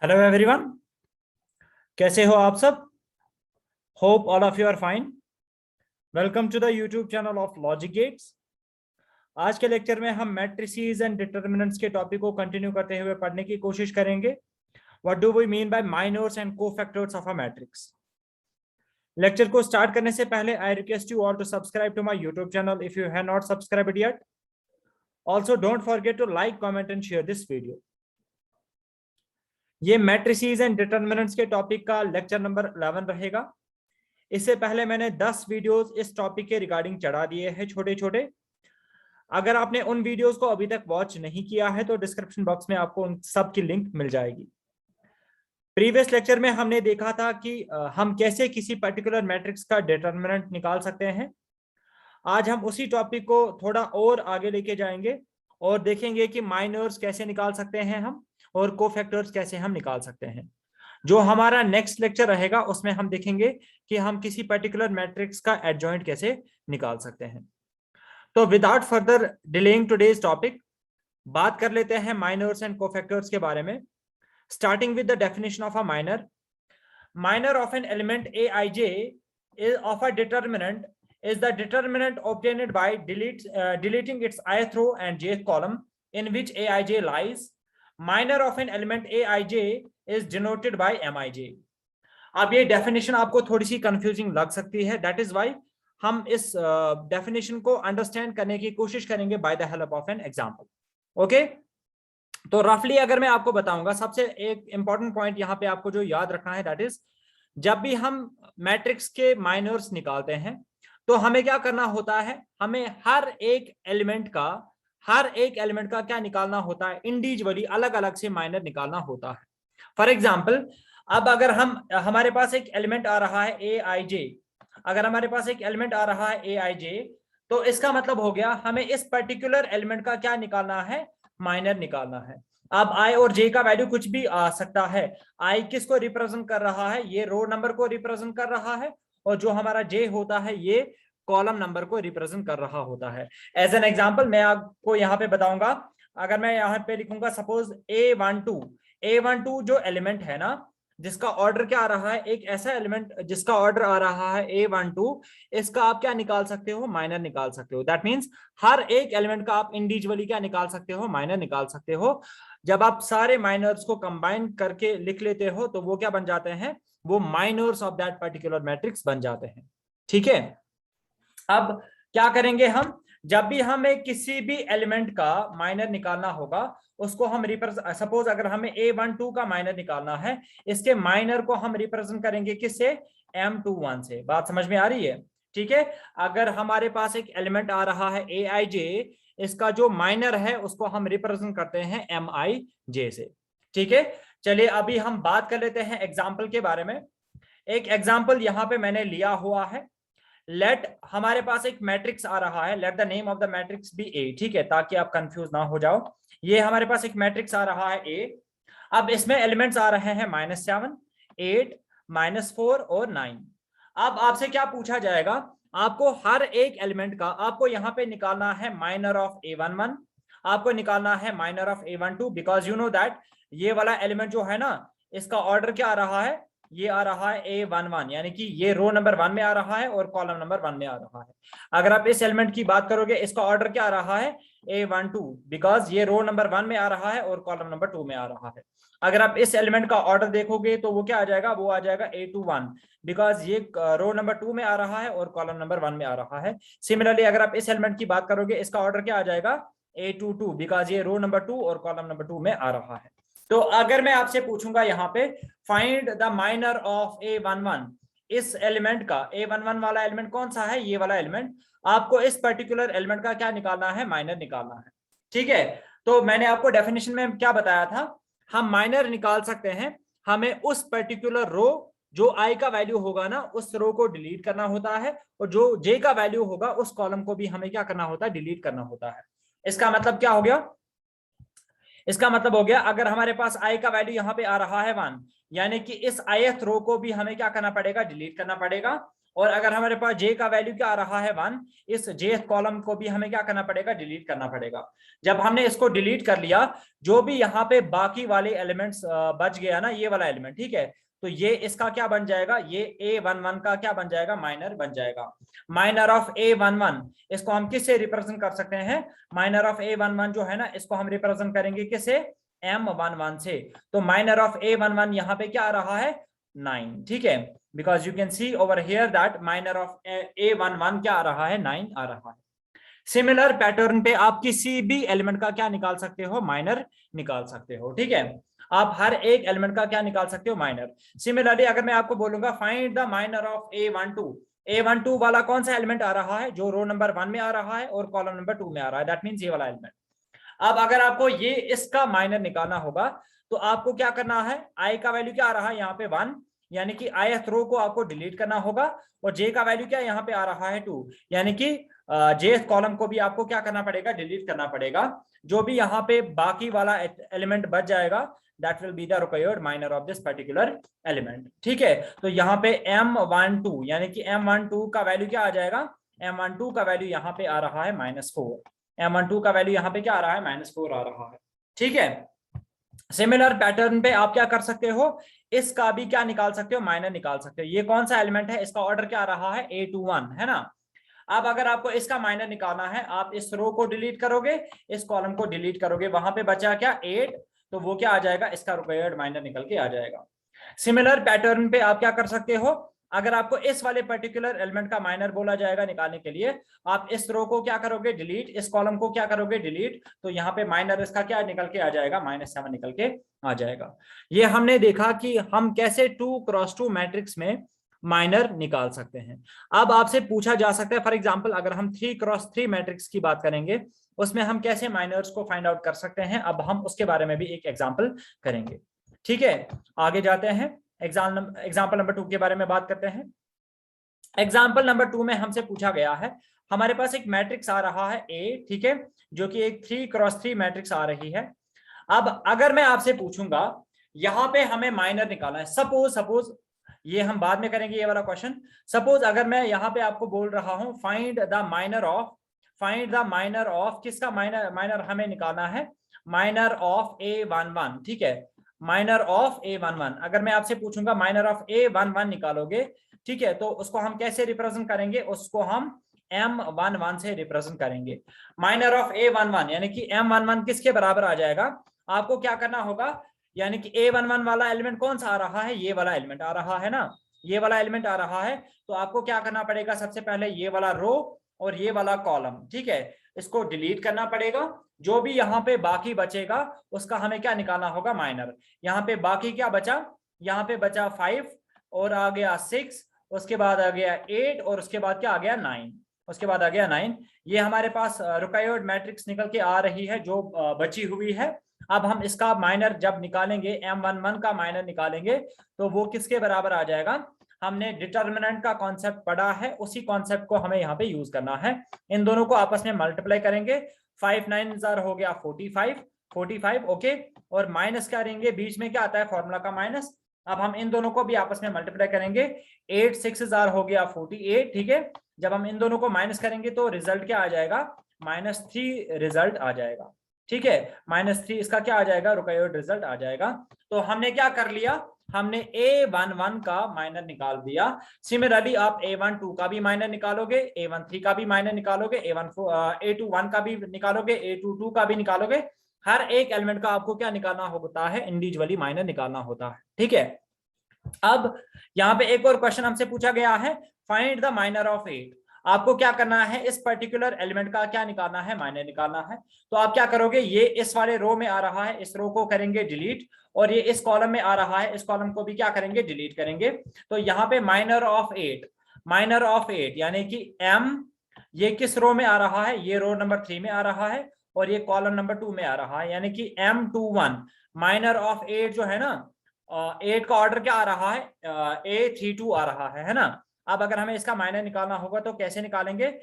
Hello everyone, कैसे हो आप सब। Hope all of you are fine. Welcome to the YouTube channel of logic gates. आज के लेक्चर में हम मैट्रिसेस एंड डिटर्मिनेंट्स के टॉपिक को कंटिन्यू करते हुए पढ़ने की कोशिश करेंगे। What do we mean by minors and cofactors of a matrix. Lecture को स्टार्ट करने से पहले I request you all to subscribe to my YouTube channel if you have not subscribed yet. Also don't forget to like, comment and share this video. ये matrices and determinants के topic का lecture number 11 रहेगा। इससे पहले मैंने 10 videos इस topic के regarding चढ़ा दिए हैं छोटे छोटे। अगर आपने उन वीडियोस को अभी तक वॉच नहीं किया है तो डिस्क्रिप्शन बॉक्स में आपको उन सब की लिंक मिल जाएगी। प्रीवियस लेक्चर में हमने देखा था कि हम कैसे किसी पर्टिकुलर मैट्रिक्स का डिटर्मिनेंट निकाल सकते हैं। आज हम उसी टॉपिक को थोड़ा और आगे लेके जाएंगे और देखेंगे कि माइनर्स कैसे निकाल सकते हैं हम और कोफैक्टर्स कैसे हम निकाल सकते हैं। जो हमारा नेक्स्ट लेक्चर रहेगा उसमें हम देखेंगे कि हम किसी पर्टिकुलर मैट्रिक्स का एडजॉइंट कैसे निकाल सकते हैं। तो without further delaying today's topic, बात कर लेते हैं माइनर्स एंड कोफैक्टर्स के बारे में। Starting with the definition of a minor. Minor of an element aij of a determinant is the determinant obtained by deleting its ith row and jth column in which aij lies. Minor of an element aij is denoted by mij. अब ये definition आपको थोड़ी सी confusing लग सकती है, that is why हम इस definition को अंडरस्टैंड करने की कोशिश करेंगे by the help of an example. Okay, तो रफली अगर मैं आपको बताऊंगा, सबसे एक इंपॉर्टेंट पॉइंट यहाँ पे आपको जो याद रखना है दैट इज, जब भी हम मैट्रिक्स के माइनर्स निकालते हैं तो हमें क्या करना होता है, हमें हर एक एलिमेंट का क्या निकालना होता है, इंडिविजुअली अलग अलग से माइनर निकालना होता है। फॉर एग्जांपल, अब अगर हमारे पास एक एलिमेंट आ रहा है aij, अगर हमारे पास एक एलिमेंट आ रहा है aij, तो इसका मतलब हो गया हमें इस पर्टिकुलर एलिमेंट का क्या निकालना है, माइनर निकालना है। अब i और j का वैल्यू कुछ भी आ सकता है। i किसको रिप्रेजेंट कर रहा है, ये रो नंबर को रिप्रेजेंट कर रहा है, और जो हमारा j होता है ये कॉलम नंबर को रिप्रेजेंट कर रहा होता है। एज एन एग्जांपल मैं आपको यहाँ पे बताऊंगा, अगर मैं यहाँ पे लिखूंगा सपोज a12 जो एलिमेंट है ना, जिसका ऑर्डर क्या आ रहा है, एक ऐसा एलिमेंट जिसका ऑर्डर आ रहा है a12, इसका आप क्या निकाल सकते हो, माइनर निकाल सकते हो। दैट मीन्स हर एक एलिमेंट का आप इंडिविजुअली क्या निकाल सकते हो, माइनर निकाल सकते हो। जब आप सारे माइनर्स को कंबाइन करके लिख लेते हो तो वो क्या बन जाते हैं, वो minors of that particular matrix बन जाते हैं। ठीक है, अब क्या करेंगे हम, जब भी हमें किसी भी एलिमेंट का माइनर निकालना होगा उसको हम सपोज अगर हमें a12 का माइनर निकालना है, इसके माइनर को हम रिप्रेजेंट करेंगे किससे, m21 से। बात समझ में आ रही है? ठीक है, अगर हमारे पास एक एलिमेंट आ रहा है aij, इसका जो माइनर है उसको हम रिप्रेजेंट करते हैं mij से। ठीक है, चलिए अभी हम बात कर लेते हैं एग्जाम्पल के बारे में। एक एग्जाम्पल यहाँ पे मैंने लिया हुआ है। लेट हमारे पास एक मैट्रिक्स आ रहा है, let the name of the matrix be A. ठीक है, ताकि आप कंफ्यूज ना हो जाओ। ये हमारे पास एक मैट्रिक्स आ रहा है ए। अब इसमें एलिमेंट्स आ रहे हैं -7, 8, -4 और 9। अब आपसे क्या पूछा जाएगा, आपको हर एक एलिमेंट का आपको यहाँ पे निकालना है माइनर ऑफ a11, आपको निकालना है minor of a12, because you know that ये वाला एलिमेंट जो है ना, इसका ऑर्डर क्या आ रहा है, ये आ रहा है a11, यानी कि ये रो नंबर 1 में आ रहा है और कॉलम नंबर 1 में आ रहा है। अगर आप इस एलिमेंट की बात करोगे, इसका ऑर्डर क्या आ रहा है, a12, बिकॉज ये रो नंबर 1 में आ रहा है और कॉलम नंबर 2 में आ रहा है। अगर आप इस एलिमेंट का ऑर्डर देखोगे तो वो क्या आ जाएगा, वो आ जाएगा a21, बिकॉज ये रो नंबर 2 में आ रहा है और कॉलम नंबर 1 में आ रहा है। सिमिलरली अगर आप इस एलिमेंट की बात करोगे, इसका ऑर्डर क्या आ जाएगा, a22, बिकॉज ये रो नंबर 2 और कॉलम नंबर 2 में आ रहा है। तो अगर मैं आपसे पूछूंगा यहाँ पे find the minor of a11, इस एलिमेंट का a11 वाला एलिमेंट कौन सा है, ये वाला एलिमेंट, आपको इस पर्टिकुलर एलिमेंट का क्या निकालना है, माइनर निकालना है। ठीक है, तो मैंने आपको डेफिनेशन में क्या बताया था, हम माइनर निकाल सकते हैं, हमें उस पर्टिकुलर रो जो i का वैल्यू होगा ना, उस रो को डिलीट करना होता है, और जो j का वैल्यू होगा उस कॉलम को भी हमें क्या करना होता है, डिलीट करना होता है। इसका मतलब क्या हो गया, इसका मतलब हो गया अगर हमारे पास i का वैल्यू यहाँ पे आ रहा है 1, यानी कि इस ith रो को भी हमें क्या करना पड़ेगा, डिलीट करना पड़ेगा। और अगर हमारे पास j का वैल्यू क्या आ रहा है 1, इस j कॉलम को भी हमें क्या करना पड़ेगा, डिलीट करना पड़ेगा। जब हमने इसको डिलीट कर लिया, जो भी यहाँ पे बाकी वाले एलिमेंट्स बच गया ना, ये वाला एलिमेंट, ठीक है, तो ये इसका क्या बन जाएगा, ये A11 का क्या बन जाएगा, माइनर बन जाएगा। माइनर ऑफ A11 इसको हम किससे रिप्रेजेंट कर सकते हैं, माइनर ऑफ A11 जो है ना, इसको हम रिप्रेजेंट करेंगे किससे, M11 से। तो माइनर ऑफ A11 यहाँ पे क्या आ रहा है, 9, ठीक है, because you can see over here that minor of A11 क्या आ रहा है, 9 आ रहा है। सिमिलर पैटर्न पे आप किसी भी एलिमेंट का क्या निकाल सकते हो, माइनर निकाल सकते हो, ठीक है। आप हर एक एलिमेंट का क्या निकाल सकते हो, माइनर। सिमिलरली अगर मैं आपको बोलूंगा find the minor of A12 वाला कौन सा एलिमेंट आ रहा है, जो रो नंबर 1 में आ रहा है और कॉलम नंबर 2 में आ रहा है, दैट मींस ये वाला एलिमेंट। अब अगर आपको ये इसका माइनर निकालना होगा तो आपको क्या करना है, आई का वैल्यू क्या आ रहा है यहाँ पे 1, यानी कि ith रो को आपको डिलीट करना होगा, और जे का वैल्यू क्या यहाँ पे आ रहा है 2, यानी कि जे कॉलम को भी आपको क्या करना पड़ेगा, डिलीट करना पड़ेगा। जो भी यहाँ पे बाकी वाला एलिमेंट बच जाएगा, that will be the required minor of this particular element, ठीक है। तो यहाँ पे M12 यानी कि M12 का वैल्यू क्या आ जाएगा, M12 का वैल्यू यहाँ पे आ रहा है -4, M12 का वैल्यू यहाँ पे क्या आ रहा है, -4 आ रहा है, ठीक है। सिमिलर पैटर्न पे आप क्या कर सकते हो, इसका भी क्या निकाल सकते हो, माइनर निकाल सकते हो। ये कौन सा एलिमेंट है, इसका ऑर्डर क्या आ रहा है, A21 है ना। अब अगर आपको इसका माइनर निकालना है, आप इस रो को डिलीट करोगे, इस कॉलम को डिलीट करोगे, वहां पे बचा क्या 8, तो वो क्या आ जाएगा, इसका रिक्वायर्ड माइनर निकल के आ जाएगा। सिमिलर पैटर्न पे आप क्या कर सकते हो, अगर आपको इस वाले पर्टिकुलर एलिमेंट का माइनर बोला जाएगा निकालने के लिए, आप इस रो को क्या करोगे, डिलीट, इस कॉलम को क्या करोगे, डिलीट, तो यहाँ पे माइनर इसका क्या निकल के आ जाएगा, -7 निकल के आ जाएगा। ये हमने देखा कि हम कैसे 2x2 मैट्रिक्स में माइनर निकाल सकते हैं। अब आपसे पूछा जा सकता है, फॉर एग्जांपल अगर हम 3x3 मैट्रिक्स की बात करेंगे, उसमें हम कैसे माइनर्स को फाइंड आउट कर सकते हैं, अब हम उसके बारे में भी एक एग्जांपल करेंगे, ठीक है। आगे जाते हैं, एग्जाम्पल नंबर 2 के बारे में बात करते हैं। एग्जाम्पल नंबर 2 में हमसे पूछा गया है, हमारे पास एक मैट्रिक्स आ रहा है A, ठीक है, जो कि एक 3x3 मैट्रिक्स आ रही है। अब अगर मैं आपसे पूछूंगा, यहां पे हमें माइनर निकालना है, सपोज ये हम बाद में करेंगे ये वाला क्वेश्चन। सपोज अगर मैं यहाँ पे आपको बोल रहा हूं फाइंड द माइनर ऑफ किसका, माइनर हमें निकालना है, माइनर ऑफ A11, ठीक है, माइनर ऑफ A11। अगर मैं आपसे पूछूंगा माइनर ऑफ A11 निकालोगे, ठीक है, तो उसको हम कैसे रिप्रेजेंट करेंगे, उसको हम M11 से रिप्रेजेंट करेंगे। माइनर ऑफ A11 यानी कि M11 किसके बराबर आ जाएगा, आपको क्या करना होगा, यानी कि A11 वाला एलिमेंट कौन सा आ रहा है, ये वाला एलिमेंट आ रहा है ना, ये वाला एलिमेंट आ रहा है। तो आपको क्या करना पड़ेगा, सबसे पहले ये वाला रो और ये वाला कॉलम, ठीक है, इसको डिलीट करना पड़ेगा। जो भी यहाँ पे बाकी बचेगा उसका हमें क्या निकालना होगा, माइनर। यहाँ पे बाकी क्या बचा, यहाँ पे बचा 5 और आ गया 6, उसके बाद आ गया 8 और उसके बाद क्या आ गया 9, उसके बाद आ गया 9। ये हमारे पास रिक्वायर्ड मैट्रिक्स निकल के आ रही है जो बची हुई है। अब हम इसका माइनर जब निकालेंगे, M11 का माइनर निकालेंगे, तो वो किसके बराबर आ जाएगा, हमने डिटर्मिनेंट का कॉन्सेप्ट पढ़ा है, उसी कॉन्सेप्ट को हमें यहाँ पे यूज करना है। इन दोनों को आपस में मल्टीप्लाई करेंगे, 5 9 हो गया 45, ओके, और माइनस करेंगे, बीच में क्या आता है फॉर्मूला का माइनस। अब हम इन दोनों को भी आपस में मल्टीप्लाई करेंगे, 8 6 हो गया 48, ठीक है। जब हम इन दोनों को माइनस करेंगे तो रिजल्ट क्या आ जाएगा, -3 रिजल्ट आ जाएगा, ठीक है, -3 इसका क्या आ जाएगा, रिक्वायर्ड रिजल्ट आ जाएगा। तो हमने क्या कर लिया, हमने A11 का माइनर निकाल दिया। सिमिलरली आप A12 का भी माइनर निकालोगे, A13 का भी माइनर निकालोगे, A21 का भी निकालोगे, A22 का भी निकालोगे। हर एक एलिमेंट का आपको क्या निकालना होता है, इंडिविजुअली माइनर निकालना होता है, ठीक है। अब यहाँ पे एक और क्वेश्चन हमसे पूछा गया है, फाइंड द माइनर ऑफ 8। आपको क्या करना है, इस पर्टिकुलर एलिमेंट का क्या निकालना है, माइनर निकालना है। तो आप क्या करोगे, ये इस वाले रो में आ रहा है, इस रो को करेंगे डिलीट, और ये इस कॉलम में आ रहा है, इस कॉलम को भी क्या करेंगे, डिलीट करेंगे। तो यहाँ पे माइनर ऑफ 8 यानी कि M, ये किस रो में आ रहा है, ये रो नंबर 3 में आ रहा है, और ये कॉलम नंबर 2 में आ रहा है, यानी कि M21 माइनर ऑफ 8 जो है ना, 8 का ऑर्डर क्या आ रहा है, A32 आ रहा है ना। अब अगर हमें इसका माइनर निकालना होगा तो कैसे निकालेंगे,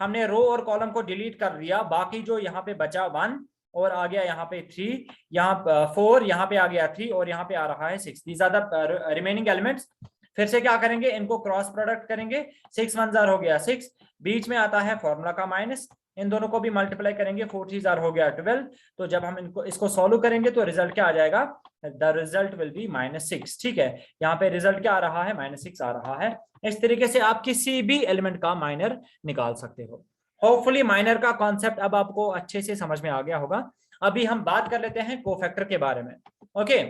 हमने रो और कॉलम को डिलीट कर दिया, बाकी जो यहाँ पे बचा 1 और आ गया यहाँ पे 3, यहाँ 4, यहाँ पे आ गया 3 और यहाँ पे आ रहा है 6। These are the remaining elements. फिर से क्या करेंगे, इनको क्रॉस प्रोडक्ट करेंगे, 6 1 जार हो गया 6, बीच में आता है फॉर्मूला का माइनस, इन दोनों को भी मल्टीप्लाई करेंगे, 4 3 जार हो गया 12। तो जब हम इसको सॉल्व करेंगे तो रिजल्ट क्या आ जाएगा, द रिजल्ट विल बी -6। ठीक है, यहाँ पे रिजल्ट क्या आ रहा है, -6 आ रहा है। इस तरीके से आप किसी भी एलिमेंट का माइनर निकाल सकते हो। होपफुली माइनर का कॉन्सेप्ट अब आपको अच्छे से समझ में आ गया होगा। अभी हम बात कर लेते हैं कोफैक्टर के बारे में। ओके,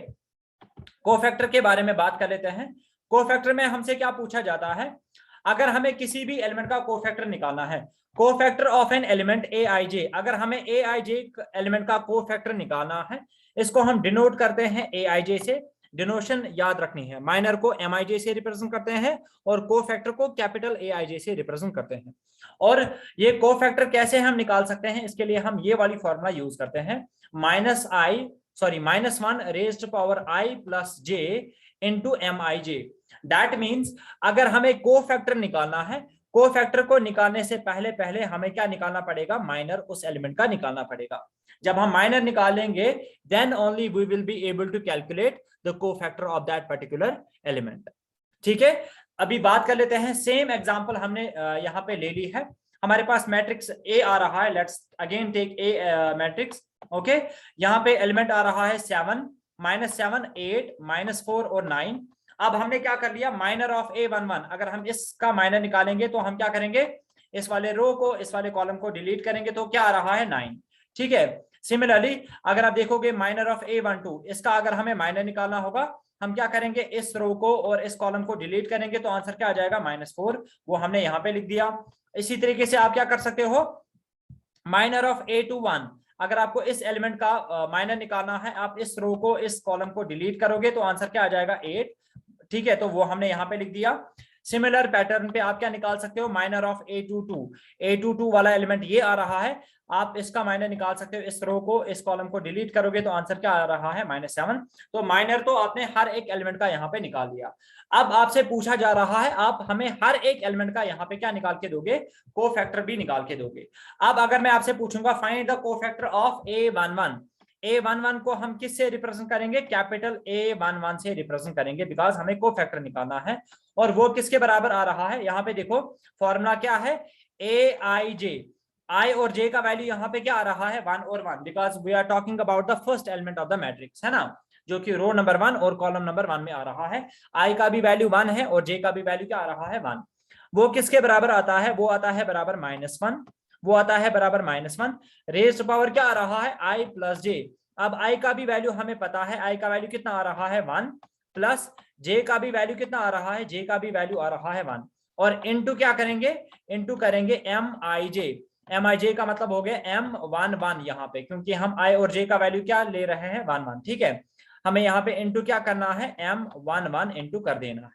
कोफैक्टर के बारे में बात कर लेते हैं। कोफैक्टर में हमसे क्या पूछा जाता है, अगर हमें किसी भी एलिमेंट का कोफैक्टर निकालना है, cofactor of an element aij, अगर हमें aij एलिमेंट का कोफैक्टर निकालना है, इसको हम डिनोट करते हैं aij से। डिनोशन याद रखनी है, माइनर को mij से रिप्रेजेंट करते हैं और कोफैक्टर को कैपिटल aij से रिप्रेजेंट करते हैं। और ये कोफैक्टर कैसे हम निकाल सकते हैं, इसके लिए हम ये वाली फॉर्मूला यूज करते हैं, -1 raised power i plus j into mij। That means अगर हमें कोफैक्टर निकालना है, कोफैक्टर को निकालने से पहले हमें क्या निकालना पड़ेगा, माइनर उस एलिमेंट का निकालना पड़ेगा। जब हम माइनर निकालेंगे then only we will be able to calculate the cofactor of that particular element. ठीक है, अभी बात कर लेते हैं, सेम एग्जांपल हमने यहाँ पे ले ली है। हमारे पास मैट्रिक्स ए आ रहा है, let's again take a matrix. Okay, यहाँ पे एलिमेंट आ रहा है 7 -7 8 -4 और 9। अब हमने क्या कर लिया, माइनर ऑफ A11, अगर हम इसका माइनर निकालेंगे तो हम क्या करेंगे, इस वाले रो को इस वाले कॉलम को डिलीट करेंगे तो क्या आ रहा है 9। ठीक है, सिमिलरली अगर आप देखोगे माइनर ऑफ A12, इसका अगर हमें माइनर निकालना होगा, हम क्या करेंगे, इस रो को और इस कॉलम को डिलीट करेंगे तो आंसर क्या आ जाएगा, -4, वो हमने यहाँ पे लिख दिया। इसी तरीके से आप क्या कर सकते हो, माइनर ऑफ A21, अगर आपको इस एलिमेंट का माइनर निकालना है, आप इस रो को इस कॉलम को डिलीट करोगे तो आंसर क्या आ जाएगा 8। ठीक है, तो वो हमने यहाँ पे लिख दिया। सिमिलर पैटर्न पे आप क्या निकाल सकते हो, माइनर ऑफ A22 वाला एलिमेंट ये आ रहा है, आप इसका माइनर निकाल सकते हो, इस रो को इस कॉलम को डिलीट करोगे तो आंसर क्या आ रहा है, -7। तो माइनर तो आपने हर एक एलिमेंट का यहाँ पे निकाल लिया। अब आपसे पूछा जा रहा है, आप हमें हर एक एलिमेंट का यहाँ पे क्या निकाल के दोगे, कोफैक्टर भी निकाल के दोगे। अब अगर मैं आपसे पूछूंगा find the cofactor of A11, A11 को हम किस से रिप्रेजेंट करेंगे, कैपिटल A11 से रिप्रेजेंट करेंगे, बिकॉज हमें कोफैक्टर निकालना है। और वो किसके बराबर आ रहा है, यहाँ पे देखो फॉर्मूला क्या है, aij, i और j का वैल्यू यहाँ पे क्या आ रहा है, 1 और 1, because we are talking about the first element of the matrix, है ना, जो कि रो नंबर 1 और कॉलम नंबर 1 में आ रहा है। i का भी वैल्यू 1 है और j का भी वैल्यू क्या आ रहा है, 1। वो किसके बराबर आता है, वो आता है बराबर -1, वो आता है बराबर -1। रेज्ड पावर क्या आ रहा है, i प्लस j। अब i का भी वैल्यू हमें पता है, i का वैल्यू कितना आ रहा है, 1, प्लस j का भी वैल्यू कितना आ रहा है, j का भी वैल्यू आ रहा है 1, और इनटू क्या करेंगे, इनटू करेंगे mij का मतलब हो गया M11 यहाँ पे, क्योंकि हम i और j का वैल्यू क्या ले रहे हैं, 1 1। ठीक है, हमें यहाँ पे इनटू क्या करना है, M11 इनटू कर देना है।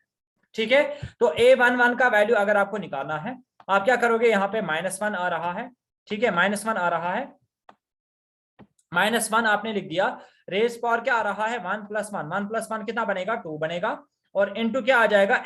ठीक है, तो A11 का वैल्यू अगर आपको निकालना है, आप क्या करोगे, यहाँ पे -1 आ रहा है। ठीक है, -1 आ रहा है, -1 आपने लिख दिया। रेज पावर क्या आ रहा है, 1 + 1, 1 + 1 कितना बनेगा, 2 बनेगा, और इनटू क्या आ जाएगा,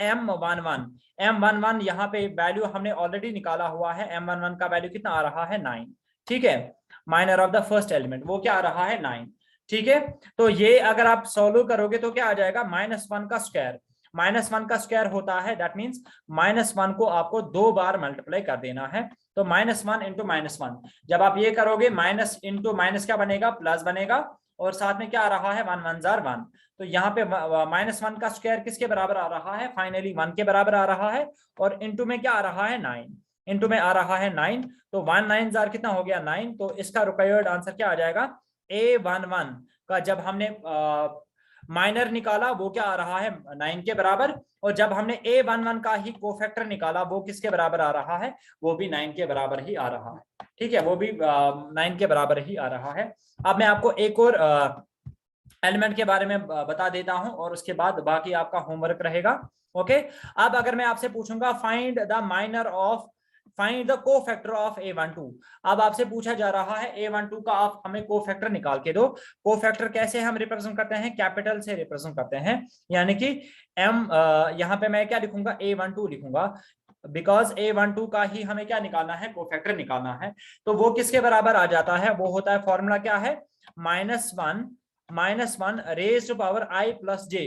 M11 यहाँ पे वैल्यू हमने ऑलरेडी निकाला हुआ है, M11 का वैल्यू कितना आ रहा है, 9। ठीक है, minor of the first element वो क्या आ रहा है, 9। ठीक है, तो ये अगर आप सॉल्व करोगे तो क्या आ जाएगा, -1 का स्क्वायर, -1 का स्क्वायर होता है, दैट मीन्स -1 को आपको 2 बार मल्टीप्लाई कर देना है। तो -1 इंटू -1, जब आप ये करोगे, माइनस इंटू माइनस क्या बनेगा, प्लस बनेगा, और साथ में क्या आ रहा है, 1 1 * 1। तो यहाँ पे -1 का स्क्वायर किसके बराबर आ रहा है, फाइनली 1 के बराबर आ रहा है, और इनटू में क्या आ रहा है, 9, इनटू में आ रहा है 9। तो 1 9 * कितना हो गया, 9। तो इसका रिक्वायर्ड आंसर क्या आ जाएगा, A11 का जब हमने माइनर निकाला वो क्या आ रहा है, 9 के बराबर, और जब हमने A11 का ही कोफैक्टर निकाला वो किसके बराबर आ रहा है, वो भी 9 के बराबर ही आ रहा है। ठीक है, वो भी 9 के बराबर ही आ रहा है। अब मैं आपको एक और एलिमेंट के बारे में बता देता हूं और उसके बाद बाकी आपका होमवर्क रहेगा। ओके, अब अगर मैं आपसे पूछूंगा find the cofactor of A12, अब आपसे पूछा जा रहा है A12 का आप हमें कोफैक्टर निकाल के दो। कोफैक्टर कैसे हम रिप्रेजेंट करते हैं, कैपिटल से रिप्रेजेंट करते हैं, यानी कि यहाँ पे मैं क्या लिखूंगा, A12 लिखूंगा, बिकॉज A12 का ही हमें क्या निकालना है, कोफैक्टर निकालना है। तो वो किसके बराबर आ जाता है, वो होता है, फॉर्मूला क्या है, -1 raised power i plus j।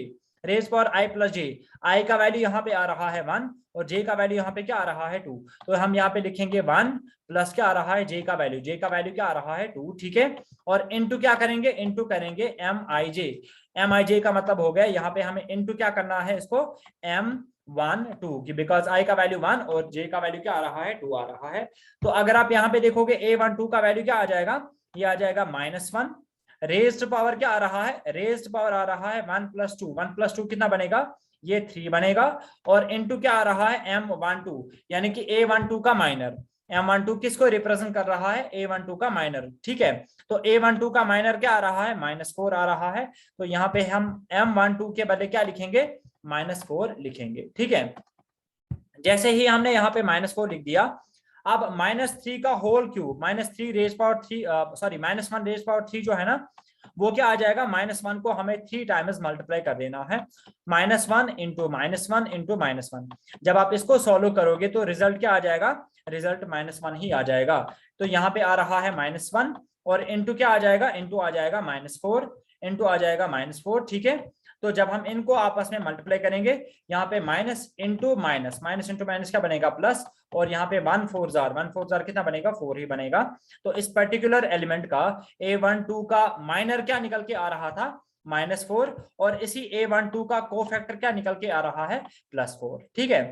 Raise power i plus j, i का वैल्यू यहाँ पे आ रहा है 1 और जे का वैल्यू यहाँ पे क्या आ रहा है 2, तो हम यहाँ पे लिखेंगे 1 प्लस क्या आ रहा है जे का वैल्यू क्या आ रहा है 2, ठीक है। और इनटू क्या करेंगे, इनटू करेंगे एम आई जे का मतलब हो गया यहाँ पे हमें इनटू क्या करना है इसको M12 की, बिकॉज आई का वैल्यू 1 और जे का वैल्यू क्या आ रहा है 2 आ रहा है। तो अगर आप यहाँ पे देखोगे A12 का वैल्यू क्या आ जाएगा, ये आ जाएगा -1, रेज्ड पावर क्या आ रहा है, रेज्ड पावर आ रहा है 1 + 2, 1 + 2 कितना बनेगा, ये 3 बनेगा, और इनटू क्या आ रहा है M12, यानी कि A12 का माइनर, M12 किसको रिप्रेजेंट कर रहा है, A12 का माइनर, ठीक है। तो A12 का माइनर क्या आ रहा है, -4 आ रहा है, तो यहाँ पे हम M12 के बदले क्या लिखेंगे, -4 लिखेंगे, ठीक है। जैसे ही हमने यहाँ पे -4 लिख दिया, अब -3 का whole cube, -3 raise power 3 sorry -1 raise power 3 जो है ना, वो क्या आ जाएगा, -1 को हमें 3 टाइम्स मल्टीप्लाई कर देना है, -1 इंटू -1 इंटू -1। जब आप इसको सॉल्व करोगे तो रिजल्ट क्या आ जाएगा, रिजल्ट -1 ही आ जाएगा। तो यहाँ पे आ रहा है -1 और इंटू क्या आ जाएगा, इंटू आ जाएगा -4, इंटू आ जाएगा -4, ठीक है। तो जब हम इनको आपस में मल्टीप्लाई करेंगे, यहाँ पे minus into minus, minus into minus क्या बनेगा, प्लस, और यहाँ पे 1 4 जार, 1 4 जार कितना बनेगा, 4 ही बनेगा। तो इस पर्टिकुलर एलिमेंट का A12 का माइनर क्या निकल के आ रहा था, -4, और इसी A12 का कोफैक्टर क्या निकल के आ रहा है, +4, ठीक है।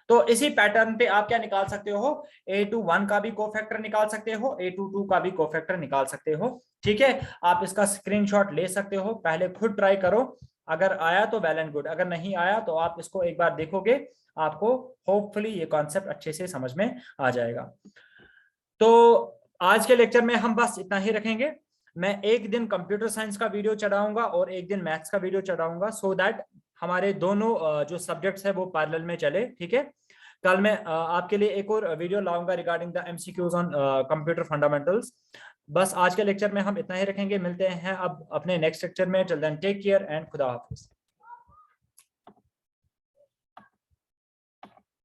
तो इसी पैटर्न पे आप क्या निकाल सकते हो, A21 का भी कोफैक्टर निकाल सकते हो, A22 का भी कोफैक्टर निकाल सकते हो, ठीक है। आप इसका स्क्रीनशॉट ले सकते हो, पहले खुद ट्राई करो, अगर आया तो वेल एंड गुड, अगर नहीं आया तो आप इसको एक बार देखोगे, आपको होपफुली ये कॉन्सेप्ट अच्छे से समझ में आ जाएगा। तो आज के लेक्चर में हम बस इतना ही रखेंगे। मैं एक दिन कंप्यूटर साइंस का वीडियो चढ़ाऊंगा और एक दिन मैथ्स का वीडियो चढ़ाऊंगा, सो दैट हमारे दोनों जो सब्जेक्ट्स है वो पैरेलल में चले, ठीक है। कल मैं आपके लिए एक और वीडियो लाऊंगा regarding the MCQs on computer fundamentals. बस आज के लेक्चर में हम इतना ही रखेंगे, मिलते हैं अब अपने नेक्स्ट लेक्चर में। Till then take care and खुदा हाफिज।